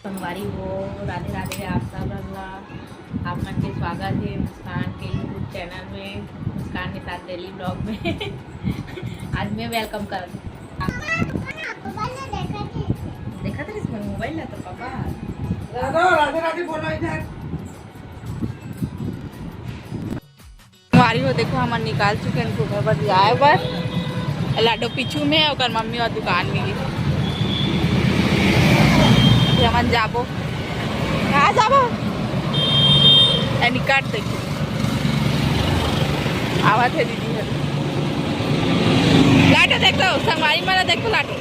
संगवारी हो राधे राधे। आप सब आप मन के स्वागत है मुस्कान के यूट्यूब चैनल में, मुस्कान के साथ डेली ब्लॉग में। आज मैं वेलकम कर देखा था इसमें मोबाइल ना तो पापा राधे राधे बोलो इधर। हमारी हो देखो हम निकाल चुके हैं इनको घर पर जाए बस लाडो पीछू में और मम्मी और दुकान में गई हम जाबो कहाँ जाबो निकाट देखो आवा थे दीदी लाटो देखो संगवारी मारा देखो लाटो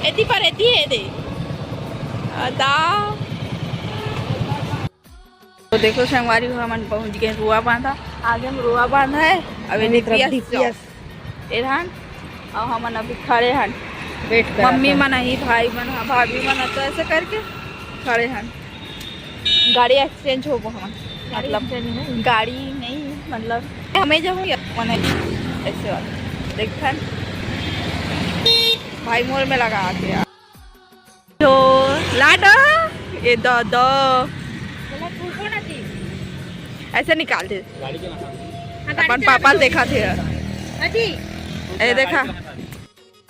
एती पर एती है दे अदा तो देखो संगवारी हो हम पहुंच गए रुआ बांधा आगे हम रुआ बांधा है अभी एरहन और हम अभी खड़े हैं वेट कर मम्मी मना ही भाई मना भाभी मना तो ऐसे करके खड़े हैं। गाड़ी एक्सचेंज हो हम मतलब गाड़ी नहीं मतलब हमें जाऊँ मना ऐसे वाला देखा भाई मोर में लगा के यार तो लाडो ये दो ऐसे निकाल दे अपन पापा देखा थे ए देखा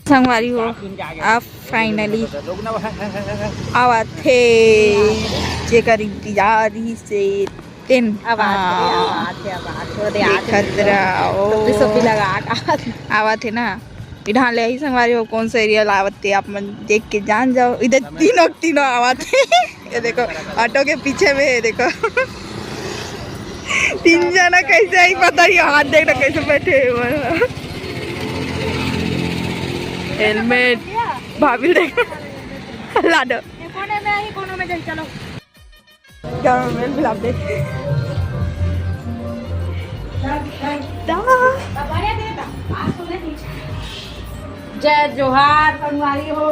संगवारी हो आप फाइनली आवा थे जेकर इंतजार ही से दिन आवा थे ना इधर ले ही संगवारी हो कौन सा एरिया लावते आप मन देख के जान जाओ इधर तीनों आवा थे। ये देखो ऑटो के पीछे में है देखो तीन जना कैसे आई पता नहीं हाथ देखना कैसे बैठे हेलमेट भाभी देखो लाडो कोने में चलो गवर्नमेंट बिलाप दे जय जोहार संगवारी हो।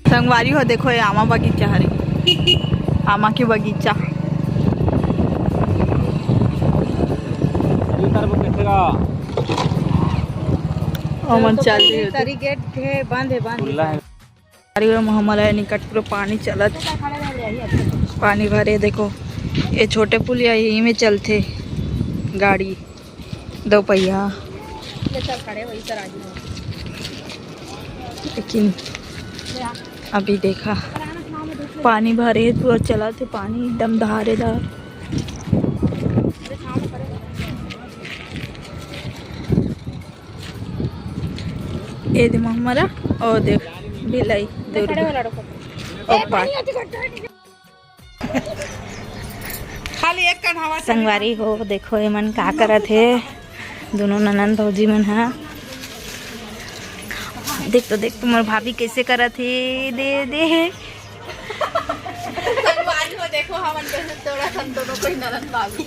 संगवारी हो देखो ये आमा बगीचा हरे आमा की बगीचा चल गेट है बंद है हमारा निकट पूरा पानी चलत पानी भरे देखो ये छोटे पुल यही में चलते गाड़ी दो पहिया लेकिन अभी देखा पानी भरे पूरा चला थे पानी एकदम धारेदार ये दे हमारा और देख बिलाई खाली एक कन्हावा संगवारी हो देखो ये मन का करत है दोनों ननन भौजी मन है देख तो मोर भाभी कैसे करत है दे संगवारी हो देखो हमन कैसे तोड़ा सन दोनों कोई ननन भाभी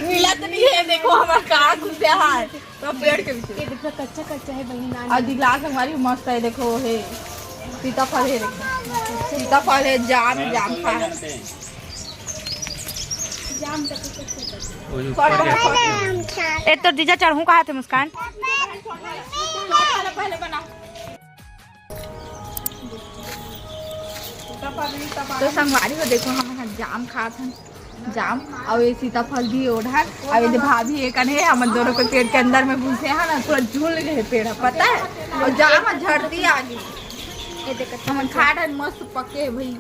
मिलत नहीं है देखो हमार कहां घुसे है तो पेड़ के पीछे ये देखो कच्चा है बहिना और दिखला संगवारी मस्त है देखो है सीताफल है देखो सीताफल है जाम खा है ए तो जीजा चढ़ू कहा थे मुस्कान तो संगवारी को देखो हम जाम खात हैं जाम और ये सीताफल भी ओढ़ा और ये भाभी एक है हम दोनों को पेड़ के अंदर में घुसे हैं ना पूरा झूल गए पेड़ पता है और जाम झड़ती आ गई ये देखो हम खा रहे मस्त पके भाई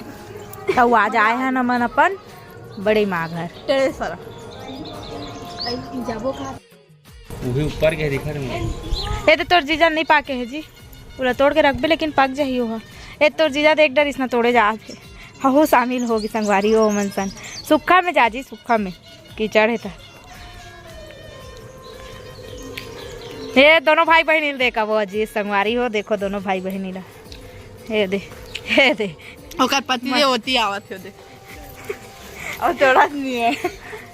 तो आज आए हैं नमन अपन बड़े माँ घर टेरेसर जाबो खा वो भी ऊपर के दिखा रहे ये तो तोर जीजा नहीं पाके है जी पूरा तोड़ के रख भी लेकिन पक जाही हो ये तोर जीजा देख डर इसना तोड़े जा हो शामिल होगी संगवारी हो मनसन सुखा में जा जी सुखा में कीचड़ है ये दोनों भाई बहन देखा वो अजी संगवारी हो देखो दोनों भाई बहन ये दे ओकर पति होती आवत हो दे और थोड़ा नहीं है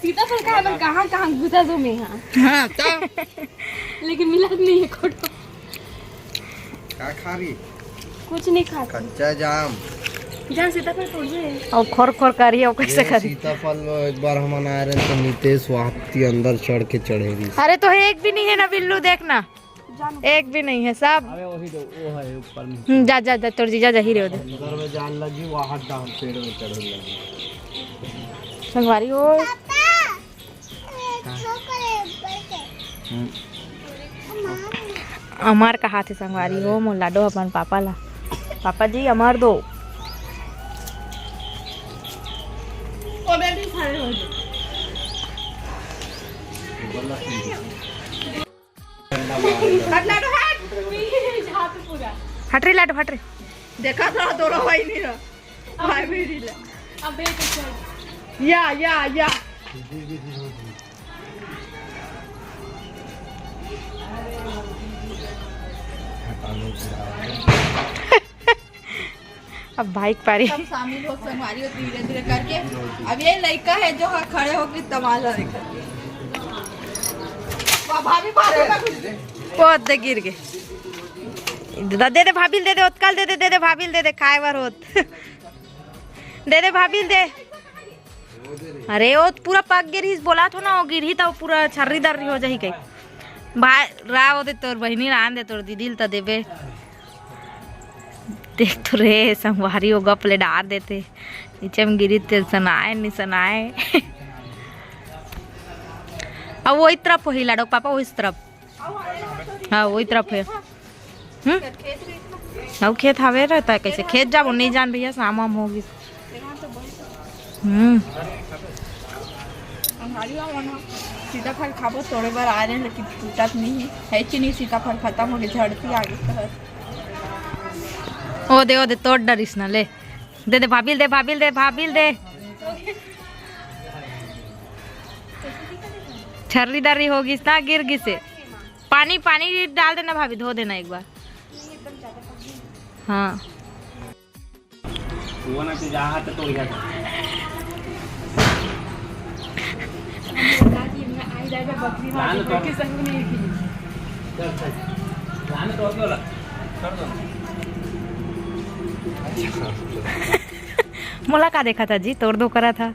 सीताफल का हम कहाँ घुसा दो में हाँ तो लेकिन मिला नहीं है फोटो क्या खा रही? कुछ नहीं खाता कच्चा जाम जान सीताफल तोड़ दे। और खोर खोर करिए और कैसे करिए। सीताफल में एक बार हम आए रहे तो नीतीश वापती अंदर चढ़ के चढ़ेगी। अरे तो एक भी नहीं है ना बिल्लू, देखना एक भी नहीं है सब। अबे वही तो वो है ऊपर में। जा जा जा तोर जीजा जही रे उधर। अंदर में जान लगी वहाँ डाल पेड़ में चढ़ने लगी। संगवारी हो अमर का हाथ है संगवारी हो मोला दो अपन पापा ला। पापा जी अमर दो। ओ बेबी खड़े हो जा। हट रही लाडो हट रही। देखा था दोनों भाई नहीं रहा भाई मेरी ले। अबे तो या अब बाइक पारी सब शामिल हो संगवारी हो धीरे धीरे करके। अब ये लड़का है जो खड़े होकर तमाशा देख भाभी मारेगा बहुत दे गिर गए। दे दे भाभी दे दे उत्कल दे दे भाभी दे दे खाए बार होत दे दे भाभी दे। अरे वो पूरा पक गिरी बोला तो ना वो गिरी तो पूरा छर्री दर्री हो जाही कहीं भाई राव दे तोर बहनी रान दे तोर दीदी तो देबे। देख तो रे संगवारी वो गप ले डार देते नीचे में गिरी तेल सनाए नहीं सनाए। अब वो इस तरफ ही लाडो पापा वो इस तरफ। हाँ वो इस तरफ है। अब खेत हवे रहता है कैसे खेत जाओ नहीं जान भैया शाम वाम होगी। सीताफल खाबो थोड़े बार आ रहे हैं लेकिन टूटत नहीं है चीनी सीताफल खत्म हो गए झड़ती आगे। ओ दे तोड़ डरिस ना ले दे दे भाभी दे भाभी दे भाभी दे। छर्री दर्री होगी ना गिर गी से पानी पानी डाल देना भाभी धो देना एक बार। हाँ वो ना तो जहाँ तो तोड़ गया मोला का देखा था जी तोड़ दो करा था।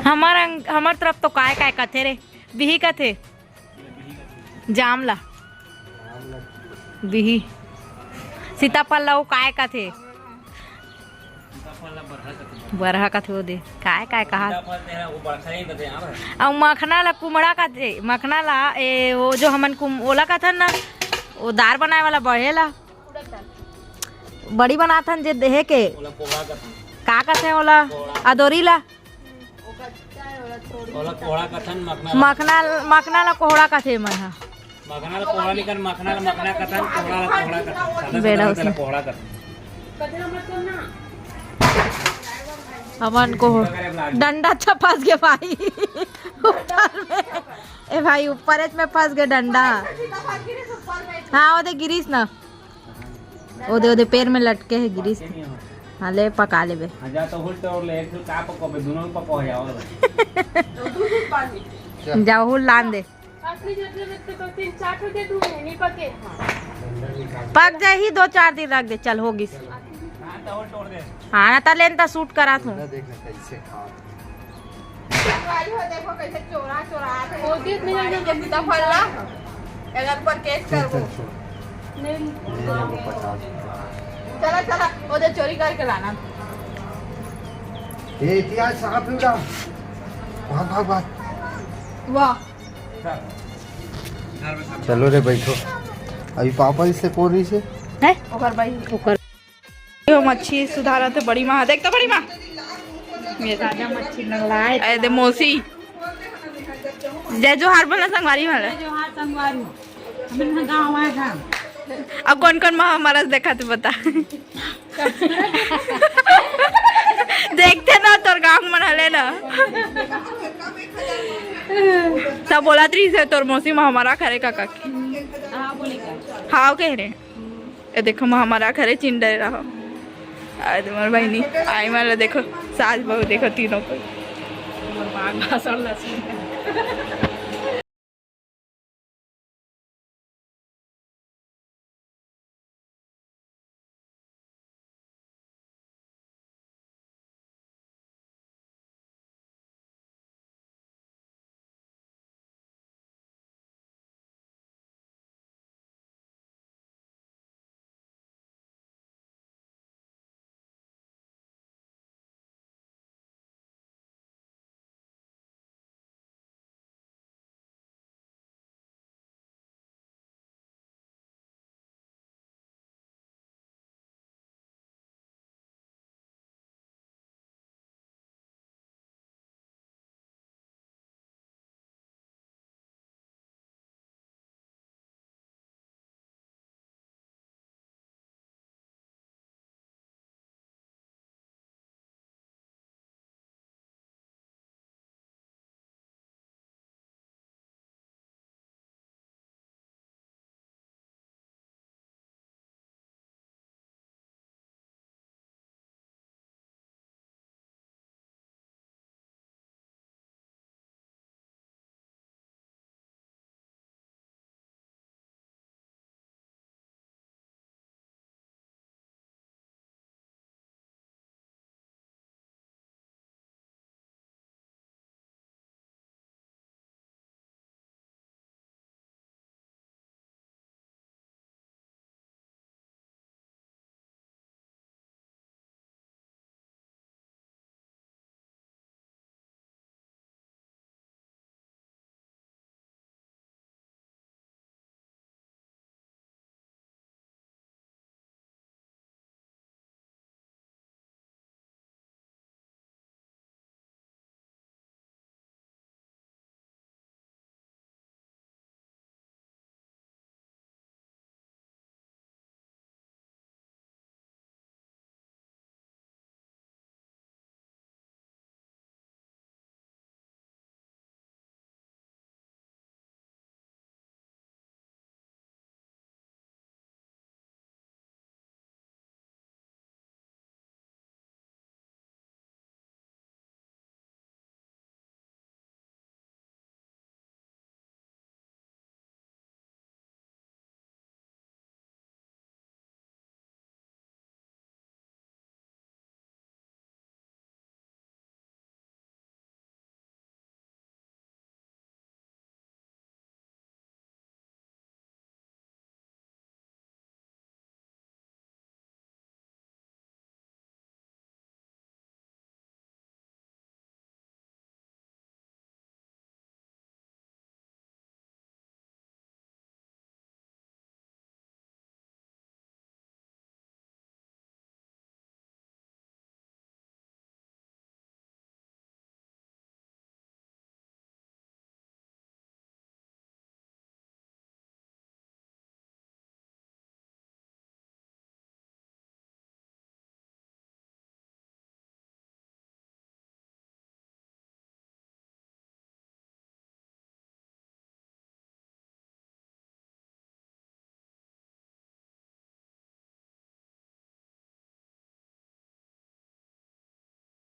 हमार तरफ तो काय कथे रे बिही कथे जामला बिही सीताफल ला वो काय कथे बरहा कथे वो दे काय कहा। और मखना ला कुमड़ा कथे मखना ला ए वो जो हमन ओला कथन ना वो दार बनाए वाला बढ़ेला बड़ी बनाथन जे देहे के का कथे ओला अदोरी ला मखना ला कोहड़ा कथे मन हा मखना ला कोहड़ा निकल मखना कथन कोहड़ा कथन बेड़ा उसमें कोहड़ा कथन अमन को डंडा अच्छा फंस गया भाई ऊपर में। ए भाई ऊपर में फंस गया डंडा। हाँ ओदे गिरीस ना ओदे पैर में लटके है गिरीस। हाँ ले पका ले बे जा तो हुल तो ले एक का पको बे दोनों पको जाओ जाओ हुल लान दे पक जाए ही 2-4 दिन रख दे चल होगी। हाँ ना तो लेन सूट करा थू देखो कैसे चोरा सीताफल ला अगर पर केस करबो चला चला ओदे चोरी करके लाना। ये इतिहास सांप लूटा भाग भाग वाह चलो रे बैठो अभी पापा इससे कौन रही से है ओकर भाई ओकर यो मच्छी सुधारा तो बड़ी माँ देख तो बड़ी माँ ये राजा मच्छी नगलाए ए दे मौसी जय जो हार बोलना संगवारी वाला जो हाथ संगवारी हमन गांव आए था। अब कौन कौन माँ हमारा देखा तू बता देखते ना तोर गांव में हले ना सब बोला त्री से तोर मौसी माँ हमारा खरे का काकी हाँ कह रहे ए देखो माँ हमारा खरे चिंडे रहा और तुम्हारी बहनी आई मान देखो सास बहू देखो तीनों को भाषण